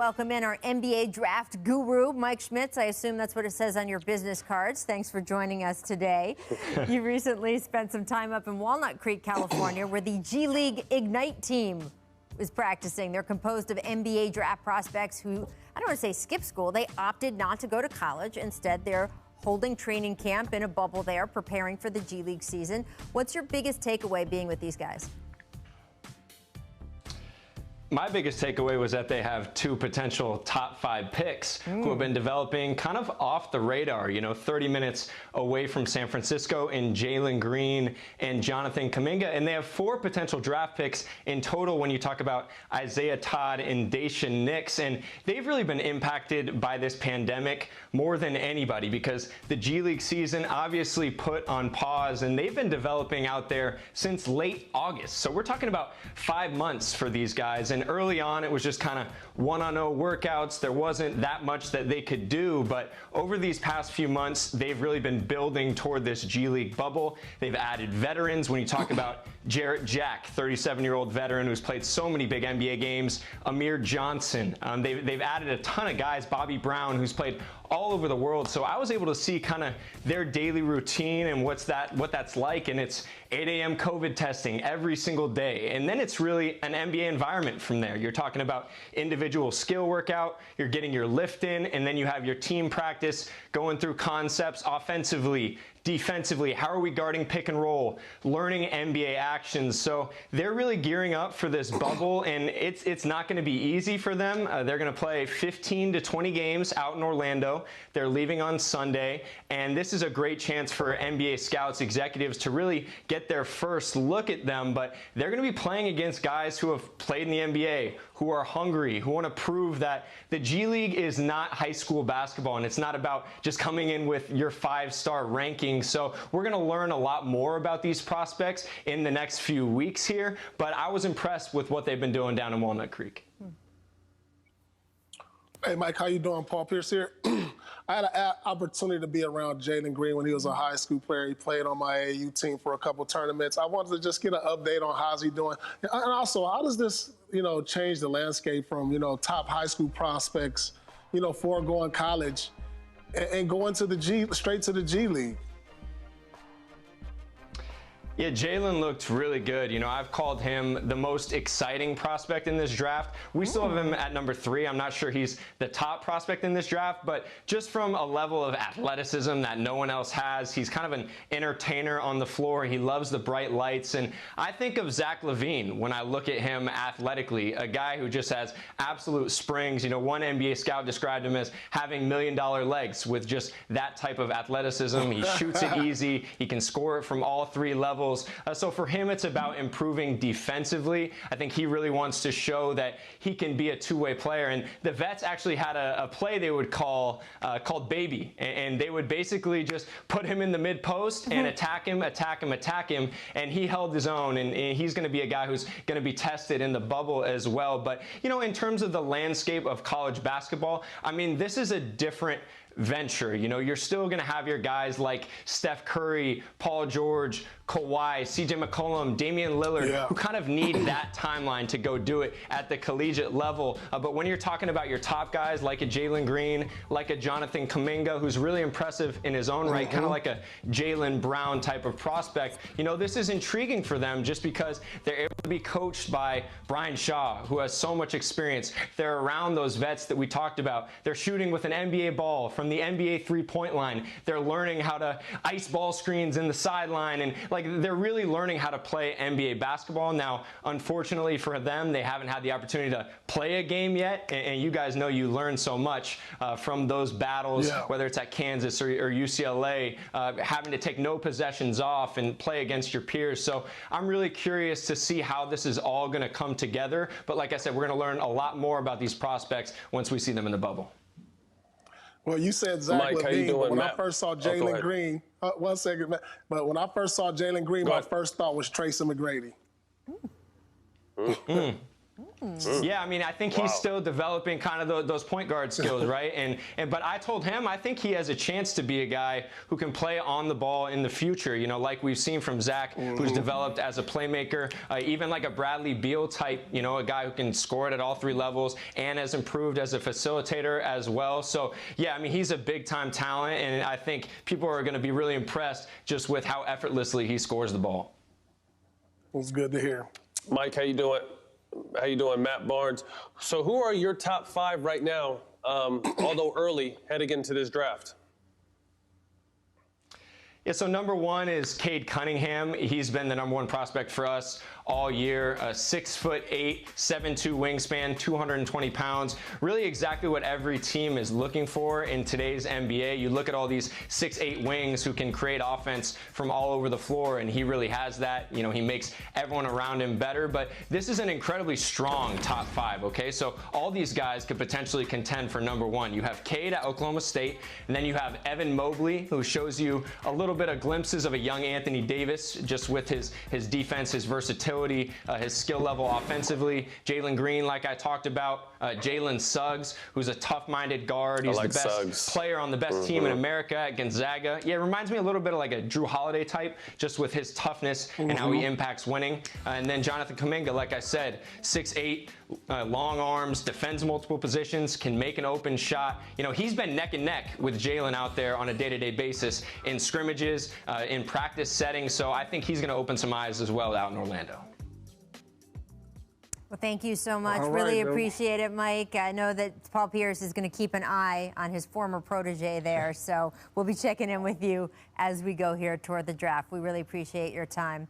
welcome in our NBA draft guru, Mike Schmitz. I assume that's what it says on your business cards. Thanks for joining us today. You recently spent some time up in Walnut Creek, California, where the G League Ignite team was practicing. They're composed of NBA draft prospects who, I don't want to say skip school, they opted not to go to college. Instead, they're holding training camp in a bubble there, preparing for the G League season. What's your biggest takeaway being with these guys? My biggest takeaway was that they have two potential top 5 picks who have been developing kind of off the radar, 30 minutes away from San Francisco in Jalen Green and Jonathan Kuminga. And they have 4 potential draft picks in total when you talk about Isaiah Todd and Daishen Nix. And they've really been impacted by this pandemic more than anybody because the G League season obviously put on pause, and they've been developing out there since late August. So we're talking about 5 months for these guys. And early on, it was just kind of 1-on-0 workouts. There wasn't that much that they could do, but over these past few months, they've really been building toward this G League bubble. They've added veterans. When you talk about Jarrett Jack, 37-year-old veteran who's played so many big NBA games, Amir Johnson. They've added a ton of guys, Bobby Brown, who's played all over the world. So I was able to see kind of their daily routine and what that's like. And it's 8 a.m. COVID testing every single day. And then it's really an NBA environment from there. You're talking about individual skill workout, you're getting your lift in, and then you have your team practice going through concepts offensively, defensively. How are we guarding pick and roll, learning NBA actions? So they're really gearing up for this bubble, and it's not going to be easy for them. They're going to play 15 to 20 games out in Orlando. They're leaving on Sunday, and this is a great chance for NBA scouts, executives to really get their first look at them. But they're going to be playing against guys who have played in the NBA, who are hungry, who want to prove that the G League is not high school basketball, and it's not about just coming in with your 5-star ranking. So we're going to learn a lot more about these prospects in the next few weeks here, but I was impressed with what they've been doing down in Walnut Creek. Hey, Mike, how you doing? Paul Pierce here. I had an opportunity to be around Jalen Green when he was a high school player. He played on my AAU team for a couple tournaments. I wanted to just get an update on how's he doing. And also, how does this, change the landscape from, top high school prospects, foregoing college and going to straight to the G League? Yeah, Jalen looked really good. I've called him the most exciting prospect in this draft. We still have him at number 3. I'm not sure he's the top prospect in this draft, but just from a level of athleticism that no one else has, he's kind of an entertainer on the floor. He loves the bright lights. And I think of Zach LaVine when I look at him athletically, a guy who just has absolute springs. One NBA scout described him as having $1 million legs with just that type of athleticism. He shoots it easy. He can score it from all 3 levels. So for him, it's about improving defensively. I think he really wants to show that he can be a two-way player. And the vets actually had a play they would call called baby. And they would basically just put him in the mid-post and attack him. And he held his own. And he's going to be a guy who's going to be tested in the bubble as well. But, in terms of the landscape of college basketball, this is a different venture. You're still going to have your guys like Steph Curry, Paul George, Kawhi, CJ McCollum, Damian Lillard, who kind of need that timeline to go do it at the collegiate level. But when you're talking about your top guys like a Jalen Green, like a Jonathan Kuminga, who's really impressive in his own right, kind of like a Jaylen Brown type of prospect, this is intriguing for them just because they're able to be coached by Brian Shaw, who has so much experience. They're around those vets that we talked about. They're shooting with an NBA ball from the NBA three-point line. They're learning how to ice ball screens in the sideline, and they're really learning how to play NBA basketball. Now, unfortunately for them, they haven't had the opportunity to play a game yet, and you guys know you learn so much from those battles, whether it's at Kansas or UCLA, having to take no possessions off and play against your peers. So I'm really curious to see how this is all going to come together. But like I said, we're going to learn a lot more about these prospects once we see them in the bubble. Well, you said Zach Mike, LaVine, how you doing, when Matt? I first saw Jalen Green, one second, Matt, but when I first saw Jalen Green, my first thought was Tracy McGrady. Yeah, I mean, I think he's still developing kind of those point guard skills, right? But I told him I think he has a chance to be a guy who can play on the ball in the future. You know, like we've seen from Zach, who's developed as a playmaker, even like a Bradley Beal type. You know, a guy who can score it at all 3 levels and has improved as a facilitator as well. So yeah, I mean, he's a big time talent, and I think people are going to be really impressed just with how effortlessly he scores the ball. It was good to hear. Mike, how you doing? How you doing? Matt Barnes. So who are your top 5 right now, although early, heading into this draft? Yeah, so number 1 is Cade Cunningham. He's been the number 1 prospect for us all year. 6'8", 7'2" wingspan, 220 pounds. Really exactly what every team is looking for in today's NBA. You look at all these 6'8" wings who can create offense from all over the floor, and he really has that. You know, he makes everyone around him better. But this is an incredibly strong top 5, okay? So all these guys could potentially contend for number 1. You have Cade at Oklahoma State, and then you have Evan Mobley, who shows you a little bit of glimpses of a young Anthony Davis, just with his defense, his versatility, his skill level offensively. Jalen Green, like I talked about. Jalen Suggs, who's a tough-minded guard. He's the best player on the best team in America at Gonzaga. Yeah, it reminds me a little bit of like a Drew Holiday type, just with his toughness and how he impacts winning. And then Jonathan Kuminga, like I said, 6'8", long arms, defends multiple positions, can make an open shot. You know, he's been neck and neck with Jalen out there on a day-to-day basis in scrimmages, in practice settings. So I think he's going to open some eyes as well out in Orlando. Well, thank you so much. All really right, appreciate it, Mike. I know that Paul Pierce is going to keep an eye on his former protege there, so we'll be checking in with you as we go here toward the draft. We really appreciate your time.